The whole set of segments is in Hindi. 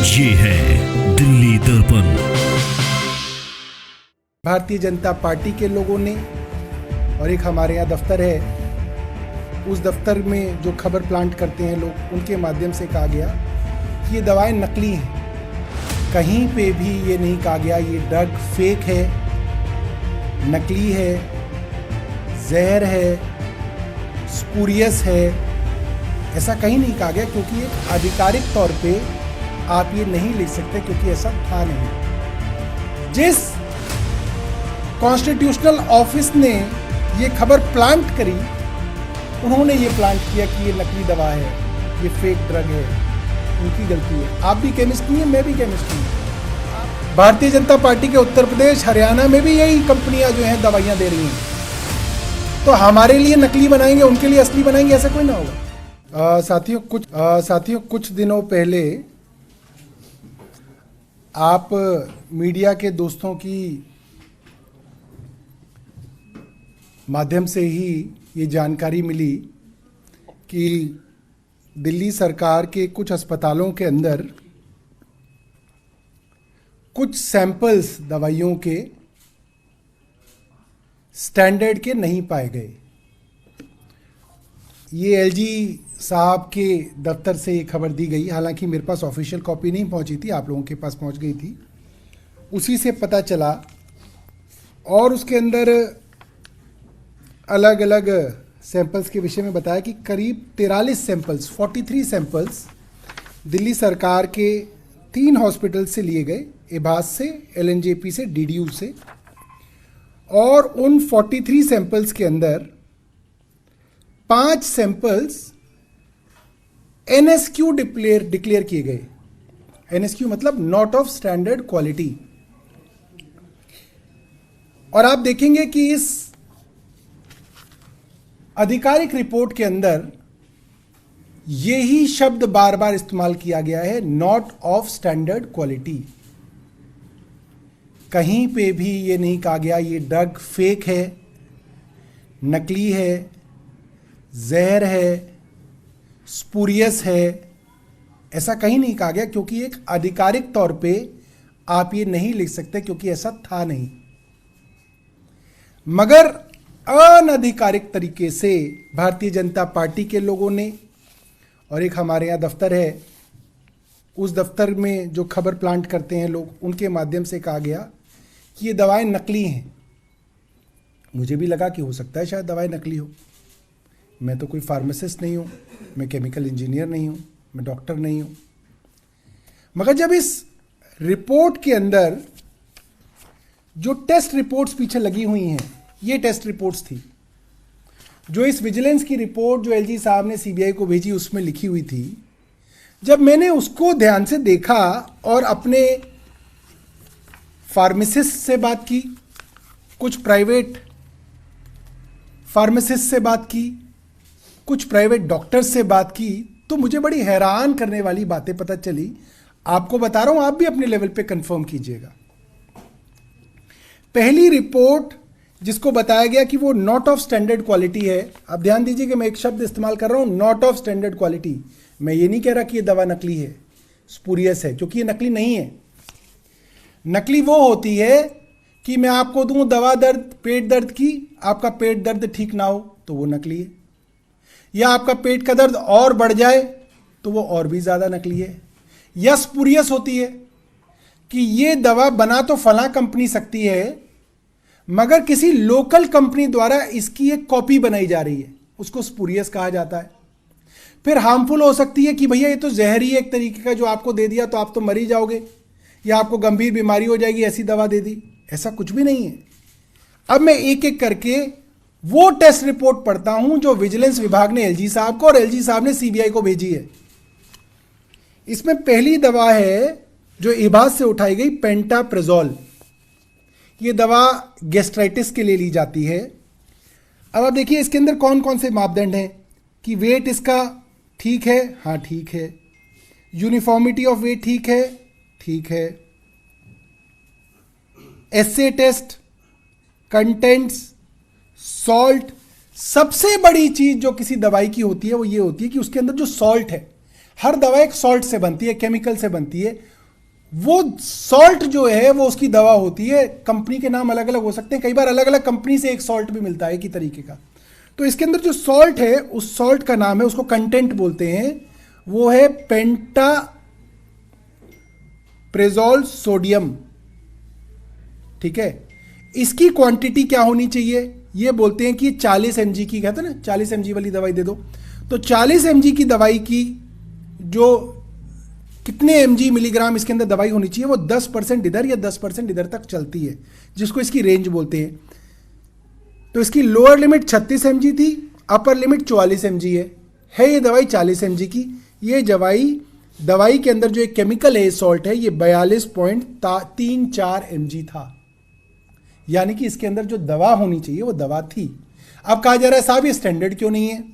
ये है दिल्ली दर्पण। भारतीय जनता पार्टी के लोगों ने और एक हमारे यहाँ दफ्तर है, उस दफ्तर में जो खबर प्लांट करते हैं लोग, उनके माध्यम से कहा गया कि ये दवाएं नकली हैं। कहीं पे भी ये नहीं कहा गया ये ड्रग फेक है, नकली है, जहर है, स्पूरियस है, ऐसा कहीं नहीं कहा गया, क्योंकि एक आधिकारिक तौर पे आप ये नहीं लिख सकते, क्योंकि ऐसा था नहीं। जिस कॉन्स्टिट्यूशनल ऑफिस ने ये खबर प्लांट करी, उन्होंने ये प्लांट किया कि ये नकली दवा है, ये फेक ड्रग है, उनकी गलती है। आप भी केमिस्ट नहीं है, मैं भी केमिस्ट नहीं हूँ। भारतीय जनता पार्टी के उत्तर प्रदेश, हरियाणा में भी यही कंपनियां जो हैं दवाइयां दे रही हैं, तो हमारे लिए नकली बनाएंगे, उनके लिए असली बनाएंगे, ऐसा कोई ना होगा। साथियों कुछ दिनों पहले आप मीडिया के दोस्तों की माध्यम से ही ये जानकारी मिली कि दिल्ली सरकार के कुछ अस्पतालों के अंदर कुछ सैंपल्स दवाइयों के स्टैंडर्ड के नहीं पाए गए। ये एलजी साहब के दफ्तर से ये खबर दी गई, हालांकि मेरे पास ऑफिशियल कॉपी नहीं पहुंची थी, आप लोगों के पास पहुंच गई थी। उसी से पता चला और उसके अंदर अलग अलग सैंपल्स के विषय में बताया कि करीब 43 सैंपल्स दिल्ली सरकार के 3 हॉस्पिटल से लिए गए, एबास से, एलएनजेपी से, डीडीयू से, और उन 43 सैंपल्स के अंदर 5 सैंपल्स एनएसक्यू डिक्लेयर किए गए। एनएसक्यू मतलब नॉट ऑफ स्टैंडर्ड क्वालिटी। और आप देखेंगे कि इस आधिकारिक रिपोर्ट के अंदर यही शब्द बार बार इस्तेमाल किया गया है, नॉट ऑफ स्टैंडर्ड क्वालिटी। कहीं पे भी ये नहीं कहा गया ये ड्रग फेक है, नकली है, जहर है, स्पूरियस है, ऐसा कहीं नहीं कहा गया, क्योंकि एक आधिकारिक तौर पे आप ये नहीं लिख सकते, क्योंकि ऐसा था नहीं। मगर अनधिकारिक तरीके से भारतीय जनता पार्टी के लोगों ने और एक हमारे यहाँ दफ्तर है, उस दफ्तर में जो खबर प्लांट करते हैं लोग, उनके माध्यम से कहा गया कि ये दवाएं नकली हैं। मुझे भी लगा कि हो सकता है शायद दवाएं नकली हो। मैं तो कोई फार्मासिस्ट नहीं हूँ, मैं केमिकल इंजीनियर नहीं हूँ, मैं डॉक्टर नहीं हूँ। मगर जब इस रिपोर्ट के अंदर जो टेस्ट रिपोर्ट्स पीछे लगी हुई हैं, ये टेस्ट रिपोर्ट्स थी जो इस विजिलेंस की रिपोर्ट जो एलजी साहब ने सीबीआई को भेजी, उसमें लिखी हुई थी। जब मैंने उसको ध्यान से देखा और अपने फार्मासिस्ट से बात की, कुछ प्राइवेट फार्मासिस्ट से बात की, कुछ प्राइवेट डॉक्टर से बात की, तो मुझे बड़ी हैरान करने वाली बातें पता चली। आपको बता रहा हूं, आप भी अपने लेवल पे कंफर्म कीजिएगा। पहली रिपोर्ट जिसको बताया गया कि वो नॉट ऑफ स्टैंडर्ड क्वालिटी है, आप ध्यान दीजिए कि मैं एक शब्द इस्तेमाल कर रहा हूं, नॉट ऑफ स्टैंडर्ड क्वालिटी। मैं ये नहीं कह रहा कि ये दवा नकली है, स्पूरियस है, क्योंकि ये नकली नहीं है। नकली वो होती है कि मैं आपको दूं दवा पेट दर्द की, आपका पेट दर्द ठीक ना हो तो वो नकली है, या आपका पेट का दर्द और बढ़ जाए तो वो और भी ज्यादा नकली है। या स्पूरियस होती है कि ये दवा बना तो फलां कंपनी सकती है, मगर किसी लोकल कंपनी द्वारा इसकी एक कॉपी बनाई जा रही है, उसको स्पूरियस कहा जाता है। फिर हार्मफुल हो सकती है कि भैया ये तो जहर ही एक तरीके का, जो आपको दे दिया तो आप तो मर ही जाओगे, या आपको गंभीर बीमारी हो जाएगी, ऐसी दवा दे दी। ऐसा कुछ भी नहीं है। अब मैं एक एक करके वो टेस्ट रिपोर्ट पढ़ता हूं जो विजिलेंस विभाग ने एलजी साहब को और एलजी साहब ने सीबीआई को भेजी है। इसमें पहली दवा है जो एबास से उठाई गई, पेंटाप्रेजोल। ये दवा गैस्ट्राइटिस के लिए ली जाती है। अब आप देखिए इसके अंदर कौन कौन से मापदंड हैं कि वेट इसका ठीक है, हाँ ठीक है, यूनिफॉर्मिटी ऑफ वेट ठीक है, ठीक है, एस्से टेस्ट, कंटेंट्स, सॉल्ट। सबसे बड़ी चीज जो किसी दवाई की होती है वो ये होती है कि उसके अंदर जो सॉल्ट है, हर दवा एक सॉल्ट से बनती है, केमिकल से बनती है, वो सॉल्ट जो है वो उसकी दवा होती है। कंपनी के नाम अलग अलग हो सकते हैं, कई बार अलग अलग कंपनी से एक सॉल्ट भी मिलता है एक ही तरीके का। तो इसके अंदर जो सॉल्ट है उस सॉल्ट का नाम है, उसको कंटेंट बोलते हैं, वो है पेंटाप्रेजोल सोडियम। ठीक है, इसकी क्वांटिटी क्या होनी चाहिए, ये बोलते हैं कि 40 mg की, कहते हैं ना 40 mg वाली दवाई दे दो। तो 40 mg की दवाई की जो कितने mg मिलीग्राम इसके अंदर दवाई होनी चाहिए, वो 10% इधर या 10% इधर तक चलती है, जिसको इसकी रेंज बोलते हैं। तो इसकी लोअर लिमिट 36 mg थी, अपर लिमिट 44 mg है ये दवाई 40 mg की। ये दवाई के अंदर जो एक केमिकल है सॉल्ट है, ये 42.34 mg था, यानी कि इसके अंदर जो दवा होनी चाहिए वो दवा थी। अब कहा जा रहा है साहब ये स्टैंडर्ड क्यों नहीं है,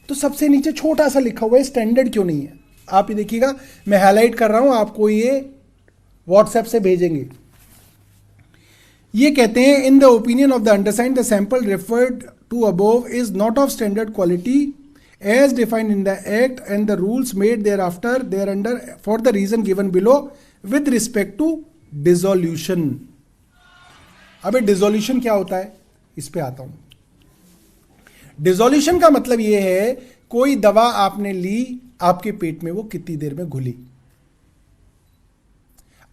तो सबसे नीचे छोटा सा लिखा हुआ है स्टैंडर्ड क्यों नहीं है। आप ये देखिएगा, मैं हाईलाइट कर रहा हूं, आपको ये व्हाट्सएप से भेजेंगे। ये कहते हैं in the opinion of the undersigned the sample referred to above is not of standard quality as defined in the act and the rules made thereafter thereunder for the reason given below with respect to dissolution. अब डिसोल्यूशन क्या होता है, इस पे आता हूं। डिसोल्यूशन का मतलब यह है कोई दवा आपने ली, आपके पेट में वो कितनी देर में घुली।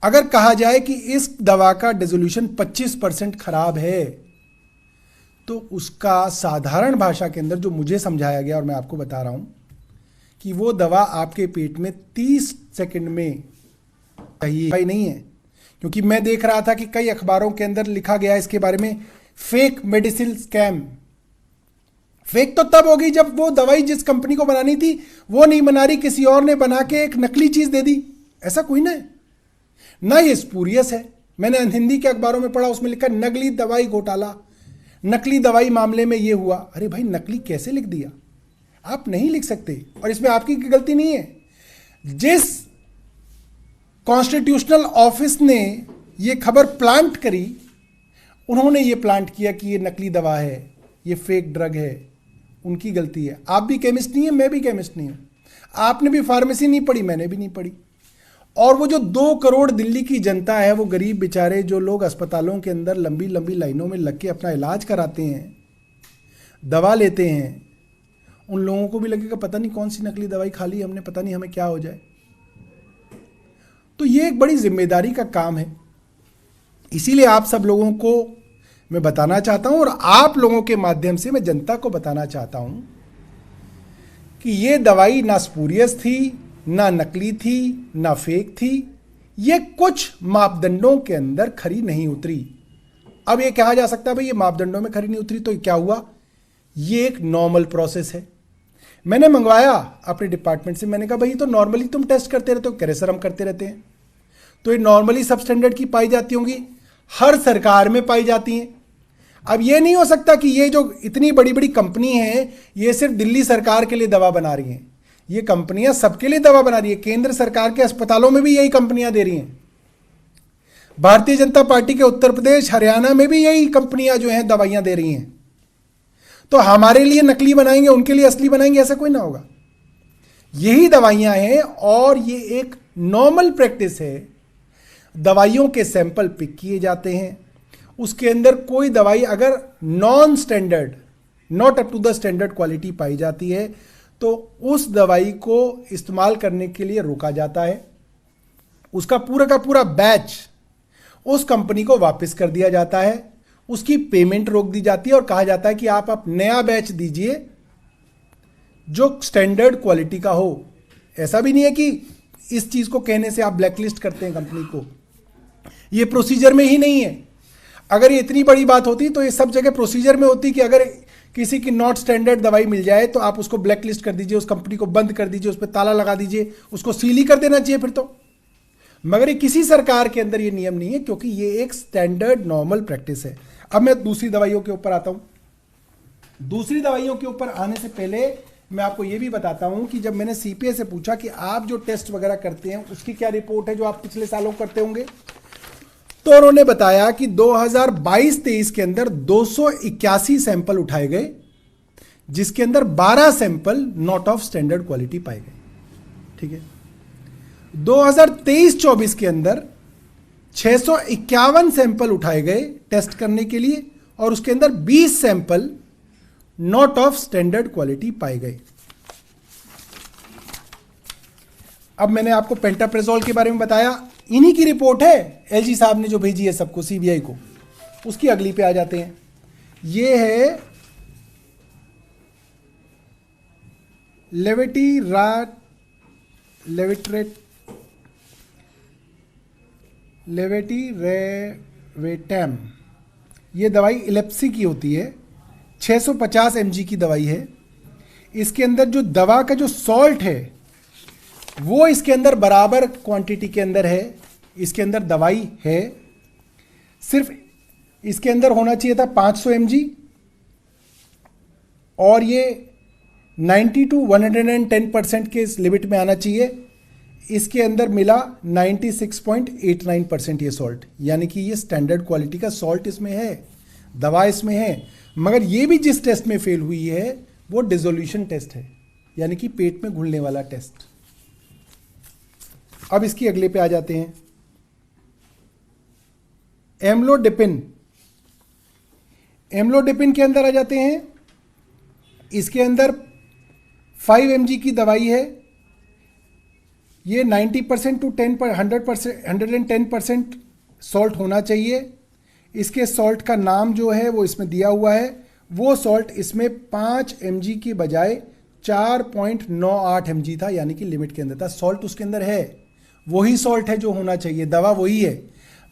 अगर कहा जाए कि इस दवा का डिसोल्यूशन 25% खराब है, तो उसका साधारण भाषा के अंदर जो मुझे समझाया गया और मैं आपको बता रहा हूं कि वो दवा आपके पेट में 30 सेकंड में चाहिए, भाई नहीं है। क्योंकि मैं देख रहा था कि कई अखबारों के अंदर लिखा गया इसके बारे में, फेक मेडिसिन स्कैम। फेक तो तब होगी जब वो दवाई जिस कंपनी को बनानी थी वो नहीं बना रही, किसी और ने बना के एक नकली चीज दे दी, ऐसा कोई ना है ना। ये स्पूरियस है, मैंने हिंदी के अखबारों में पढ़ा, उसमें लिखा नकली दवाई घोटाला, नकली दवाई मामले में ये हुआ। अरे भाई नकली कैसे लिख दिया, आप नहीं लिख सकते, और इसमें आपकी गलती नहीं है। जिस कॉन्स्टिट्यूशनल ऑफिस ने ये खबर प्लांट करी, उन्होंने ये प्लांट किया कि ये नकली दवा है, ये फेक ड्रग है, उनकी गलती है। आप भी केमिस्ट नहीं है, मैं भी केमिस्ट नहीं हूं, आपने भी फार्मेसी नहीं पढ़ी, मैंने भी नहीं पढ़ी। और वो जो 2 करोड़ दिल्ली की जनता है, वो गरीब बेचारे जो लोग अस्पतालों के अंदर लंबी लंबी लाइनों में लग के अपना इलाज कराते हैं, दवा लेते हैं, उन लोगों को भी लगेगा पता नहीं कौन सी नकली दवाई खा ली हमने, पता नहीं हमें क्या हो जाए। तो ये एक बड़ी जिम्मेदारी का काम है। इसीलिए आप सब लोगों को मैं बताना चाहता हूं, और आप लोगों के माध्यम से मैं जनता को बताना चाहता हूं कि ये दवाई ना स्पूरियस थी, ना नकली थी, ना फेक थी, ये कुछ मापदंडों के अंदर खरी नहीं उतरी। अब ये कहा जा सकता है भाई ये मापदंडों में खरी नहीं उतरी तो क्या हुआ, ये एक नॉर्मल प्रोसेस है। मैंने मंगवाया अपने डिपार्टमेंट से, मैंने कहा भाई तो नॉर्मली तुम टेस्ट करते रहते हो, कह रहे सर हम करते रहते हैं। तो ये नॉर्मली सब स्टैंडर्ड की पाई जाती होंगी, हर सरकार में पाई जाती हैं। अब ये नहीं हो सकता कि ये जो इतनी बड़ी बड़ी कंपनी है ये सिर्फ दिल्ली सरकार के लिए दवा बना रही हैं, ये कंपनियां सबके लिए दवा बना रही है। केंद्र सरकार के अस्पतालों में भी यही कंपनियां दे रही हैं, भारतीय जनता पार्टी के उत्तर प्रदेश हरियाणा में भी यही कंपनियां जो हैं दवाइयां दे रही हैं। तो हमारे लिए नकली बनाएंगे, उनके लिए असली बनाएंगे, ऐसा कोई ना होगा। यही दवाइयां हैं और ये एक नॉर्मल प्रैक्टिस है। दवाइयों के सैंपल पिक किए जाते हैं, उसके अंदर कोई दवाई अगर non standard, not up to the standard quality पाई जाती है तो उस दवाई को इस्तेमाल करने के लिए रोका जाता है। उसका पूरा का पूरा बैच उस कंपनी को वापस कर दिया जाता है, उसकी पेमेंट रोक दी जाती है और कहा जाता है कि आप नया बैच दीजिए जो स्टैंडर्ड क्वालिटी का हो। ऐसा भी नहीं है कि इस चीज को कहने से आप ब्लैकलिस्ट करते हैं कंपनी को, ये प्रोसीजर में ही नहीं है। अगर ये इतनी बड़ी बात होती तो ये सब जगह प्रोसीजर में होती कि अगर किसी की नॉट स्टैंडर्ड दवाई मिल जाए तो आप उसको ब्लैकलिस्ट कर दीजिए, उस कंपनी को बंद कर दीजिए, उस पर ताला लगा दीजिए, उसको सील ही कर देना चाहिए फिर तो। मगर ये किसी सरकार के अंदर ये नियम नहीं है, क्योंकि ये एक स्टैंडर्ड नॉर्मल प्रैक्टिस है। अब मैं दूसरी दवाइयों के ऊपर आता हूं। दूसरी दवाइयों के ऊपर आने से पहले मैं आपको ये भी बताता हूं कि जब मैंने सीपीए से पूछा कि आप जो टेस्ट वगैरह करते हैं उसकी क्या रिपोर्ट है जो आप पिछले सालों करते होंगे, तो उन्होंने बताया कि 2022-23 के अंदर 281 सैंपल उठाए गए, जिसके अंदर 12 sample not of standard quality पाए गए। ठीक है। 2023-24 के अंदर 651 सैंपल उठाए गए टेस्ट करने के लिए और उसके अंदर 20 sample not of standard quality पाए गए। अब मैंने आपको पेंटाप्रेजोल के बारे में बताया, इन्हीं की रिपोर्ट है, एलजी साहब ने जो भेजी है सबको, सीबीआई को। उसकी अगली पे आ जाते हैं। ये है लेवेटिरेवेटम। ये दवाई इलेप्सी की होती है, 650 mg की दवाई है। इसके अंदर जो दवा का जो सॉल्ट है वो इसके अंदर बराबर क्वांटिटी के अंदर है, इसके अंदर दवाई है। सिर्फ इसके अंदर होना चाहिए था 500 mg और ये 90 to 110% के इस लिमिट में आना चाहिए। इसके अंदर मिला 96.89% ये सॉल्ट, यानी कि ये स्टैंडर्ड क्वालिटी का सॉल्ट इसमें है, दवा इसमें है। मगर ये भी जिस टेस्ट में फेल हुई है वो डिसोल्यूशन टेस्ट है, यानी कि पेट में घुलने वाला टेस्ट। अब इसकी अगले पे आ जाते हैं। एम्लोडिपिन के अंदर आ जाते हैं। इसके अंदर 5 mg की दवाई है। ये 90% to 110% सॉल्ट होना चाहिए। इसके सॉल्ट का नाम जो है वो इसमें दिया हुआ है। वो सॉल्ट इसमें 5 mg की बजाय 4.98 mg था, यानी कि लिमिट के अंदर था। सॉल्ट उसके अंदर है, वही सॉल्ट है जो होना चाहिए, दवा वही है।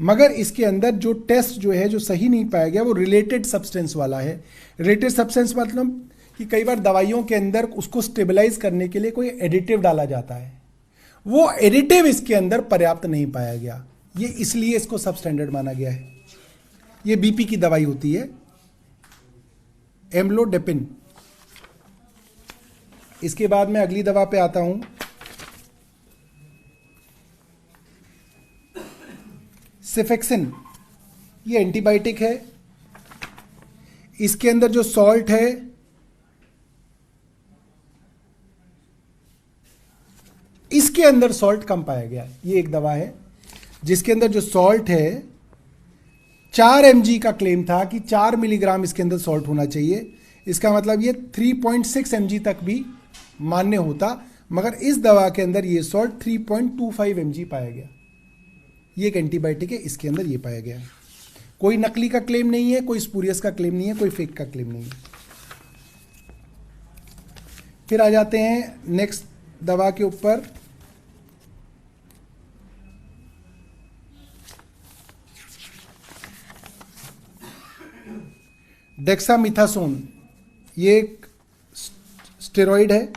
मगर इसके अंदर जो टेस्ट जो है जो सही नहीं पाया गया वो रिलेटेड सब्सटेंस वाला है। रिलेटेड सब्सटेंस मतलब कि कई बार दवाइयों के अंदर उसको स्टेबलाइज करने के लिए कोई एडिटिव डाला जाता है, वो एडिटिव इसके अंदर पर्याप्त नहीं पाया गया, ये इसलिए इसको सबस्टैंडर्ड माना गया है। ये बीपी की दवाई होती है, एम्लोडिपिन। इसके बाद मैं अगली दवा पे आता हूं, सेफेक्सिन। ये एंटीबायोटिक है। इसके अंदर जो सॉल्ट है इसके अंदर सॉल्ट कम पाया गया। ये एक दवा है जिसके अंदर जो सॉल्ट है 4 mg का क्लेम था कि 4 मिलीग्राम इसके अंदर सॉल्ट होना चाहिए। इसका मतलब ये 3.6 mg तक भी मान्य होता, मगर इस दवा के अंदर ये सॉल्ट 3.25 mg पाया गया। ये एक एंटीबायोटिक है, इसके अंदर ये पाया गया। कोई नकली का क्लेम नहीं है, कोई स्पूरियस का क्लेम नहीं है, कोई फेक का क्लेम नहीं है। फिर आ जाते हैं नेक्स्ट दवा के ऊपर, डेक्सामिथासोन। ये एक स्टेरॉइड है।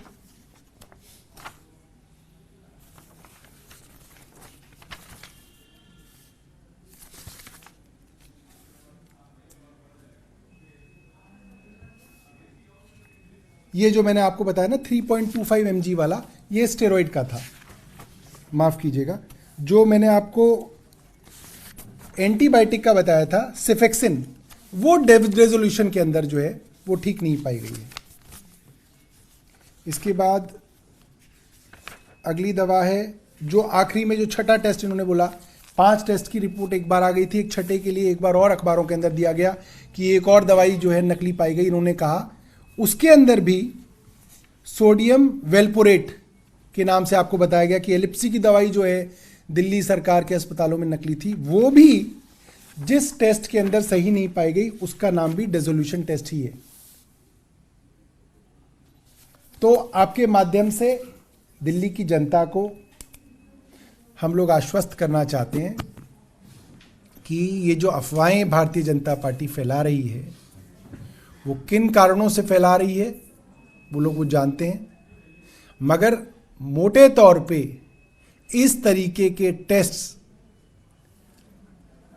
ये जो मैंने आपको बताया ना 3.25 mg वाला, ये स्टेरॉइड का था, माफ कीजिएगा। जो मैंने आपको एंटीबायोटिक का बताया था सेफेक्सिन, वो रेजोल्यूशन के अंदर जो है वो ठीक नहीं पाई गई है। इसके बाद अगली दवा है जो आखिरी में जो छठा टेस्ट इन्होंने बोला, 5 टेस्ट की रिपोर्ट एक बार आ गई थी, एक छठे के लिए एक बार और अखबारों के अंदर दिया गया कि एक और दवाई जो है नकली पाई गई। इन्होंने कहा उसके अंदर भी सोडियम वेल्पोरेट के नाम से आपको बताया गया कि एलिप्सी की दवाई जो है दिल्ली सरकार के अस्पतालों में नकली थी, वो भी जिस टेस्ट के अंदर सही नहीं पाई गई उसका नाम भी डिसोल्यूशन टेस्ट ही है। तो आपके माध्यम से दिल्ली की जनता को हम लोग आश्वस्त करना चाहते हैं कि ये जो अफवाहें भारतीय जनता पार्टी फैला रही है वो किन कारणों से फैला रही है वो लोग वो जानते हैं, मगर मोटे तौर पे इस तरीके के टेस्ट्स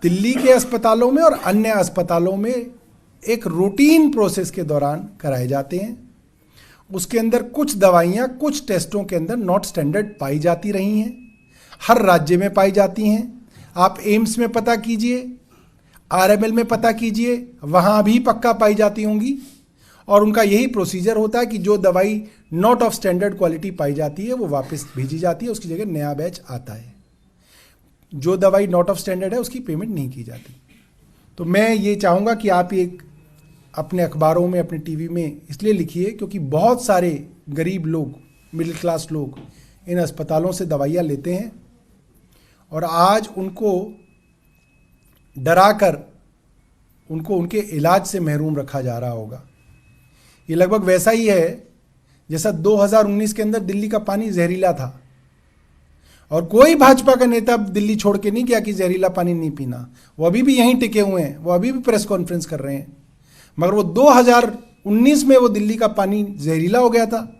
दिल्ली के अस्पतालों में और अन्य अस्पतालों में एक रूटीन प्रोसेस के दौरान कराए जाते हैं। उसके अंदर कुछ दवाइयाँ कुछ टेस्टों के अंदर नॉट स्टैंडर्ड पाई जाती रही हैं, हर राज्य में पाई जाती हैं। आप एम्स में पता कीजिए, आरएमएल में पता कीजिए, वहाँ भी पक्का पाई जाती होंगी। और उनका यही प्रोसीजर होता है कि जो दवाई नॉट ऑफ स्टैंडर्ड क्वालिटी पाई जाती है वो वापस भेजी जाती है, उसकी जगह नया बैच आता है। जो दवाई नॉट ऑफ स्टैंडर्ड है उसकी पेमेंट नहीं की जाती। तो मैं ये चाहूँगा कि आप एक अपने अखबारों में, अपने टीवी में इसलिए लिखिए क्योंकि बहुत सारे गरीब लोग, मिडिल क्लास लोग इन अस्पतालों से दवाइयाँ लेते हैं और आज उनको डराकर उनको उनके इलाज से महरूम रखा जा रहा होगा। ये लगभग वैसा ही है जैसा 2019 के अंदर दिल्ली का पानी जहरीला था और कोई भाजपा का नेता दिल्ली छोड़ के नहीं गया कि जहरीला पानी नहीं पीना। वो अभी भी यहीं टिके हुए हैं, वो अभी भी प्रेस कॉन्फ्रेंस कर रहे हैं, मगर वो 2019 में वो दिल्ली का पानी जहरीला हो गया था,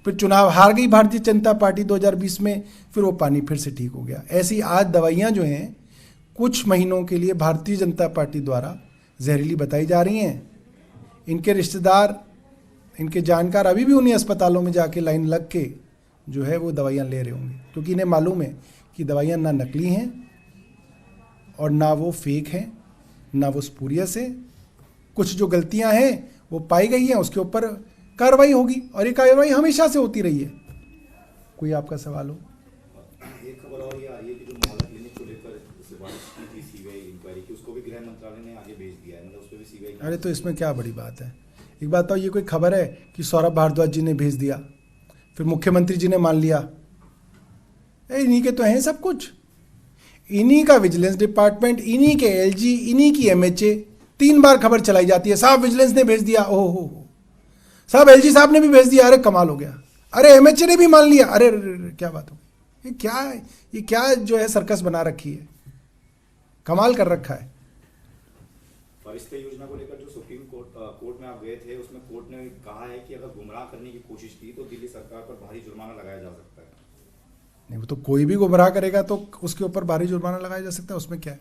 फिर चुनाव हार गई भारतीय जनता पार्टी 2020 में, फिर वो पानी फिर से ठीक हो गया। ऐसी आज दवाइयाँ जो हैं कुछ महीनों के लिए भारतीय जनता पार्टी द्वारा जहरीली बताई जा रही हैं। इनके रिश्तेदार, इनके जानकार अभी भी उन्हीं अस्पतालों में जाके लाइन लग के जो है वो दवाइयाँ ले रहे होंगे, क्योंकि इन्हें मालूम है कि दवाइयाँ ना नकली हैं और ना वो फेक हैं, ना वो स्पूरियस है। कुछ जो गलतियाँ हैं वो पाई गई हैं, उसके ऊपर कार्रवाई होगी और ये कार्रवाई हमेशा से होती रही है। कोई आपका सवाल हो? एक खबर और ये आ रही है कि जो मोहल्ला क्लिनिक को लेकर सिफारिश की थी सीबीआई इंक्वायरी की, उसको भी गृह मंत्रालय ने आगे भेज दिया है, मतलब उस पर भी सीबीआई। अरे तो इसमें क्या बड़ी बात है? एक बात तो ये कोई खबर है कि सौरभ भारद्वाज जी ने भेज दिया, फिर मुख्यमंत्री जी ने मान लिया? इन्हीं के तो हैं सब कुछ, इन्हीं का विजिलेंस डिपार्टमेंट, इन्हीं के एलजी, इन्हीं की एमएचए। 3 बार खबर चलाई जाती है, साहब विजिलेंस ने भेज दिया, ओह हो, साहब एलजी साहब ने भी भेज दिया, अरे कमाल हो गया, अरे एमएचए ने भी मान लिया, अरे क्या बात हो, ये क्या जो है सर्कस बना रखी है, कमाल कर रखा है। फरिश्ते योजना को लेकर जो सुप्रीम कोर्ट में आप गए थे, उसमें कोर्ट ने कहा है कि अगर गुमराह करने की कोशिश की तो दिल्ली सरकार पर भारी जुर्माना लगाया जा सकता है। नहीं, वो तो कोई भी गुमराह करेगा तो उसके ऊपर भारी जुर्माना लगाया जा सकता है, उसमें क्या है?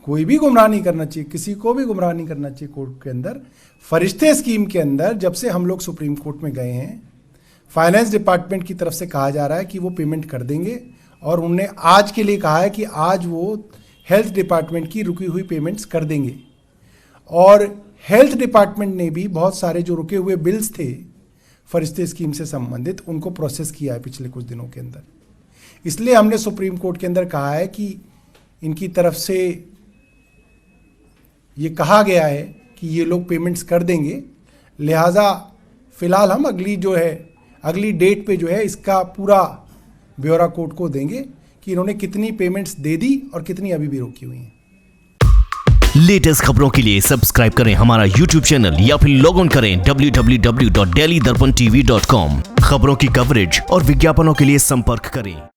कोई भी गुमराह नहीं करना चाहिए, किसी को भी गुमराह नहीं करना चाहिए। कोर्ट के अंदर फरिश्ते स्कीम के अंदर जब से हम लोग सुप्रीम कोर्ट में गए हैं, फाइनेंस डिपार्टमेंट की तरफ से कहा जा रहा है कि वो पेमेंट कर देंगे और उन्होंने आज के लिए कहा है कि आज वो हेल्थ डिपार्टमेंट की रुकी हुई पेमेंट्स कर देंगे। और हेल्थ डिपार्टमेंट ने भी बहुत सारे जो रुके हुए बिल्स थे फरिश्ते स्कीम से संबंधित, उनको प्रोसेस किया है पिछले कुछ दिनों के अंदर। इसलिए हमने सुप्रीम कोर्ट के अंदर कहा है कि इनकी तरफ से ये कहा गया है कि ये लोग पेमेंट्स कर देंगे, लिहाजा फिलहाल हम अगली डेट पे जो है इसका पूरा ब्यौरा कोर्ट को देंगे कि इन्होंने कितनी पेमेंट्स दे दी और कितनी अभी भी रोकी हुई हैं। लेटेस्ट खबरों के लिए सब्सक्राइब करें हमारा YouTube चैनल या फिर लॉग ऑन करें www.delhidarpantv.com। खबरों की कवरेज और विज्ञापनों के लिए संपर्क करें।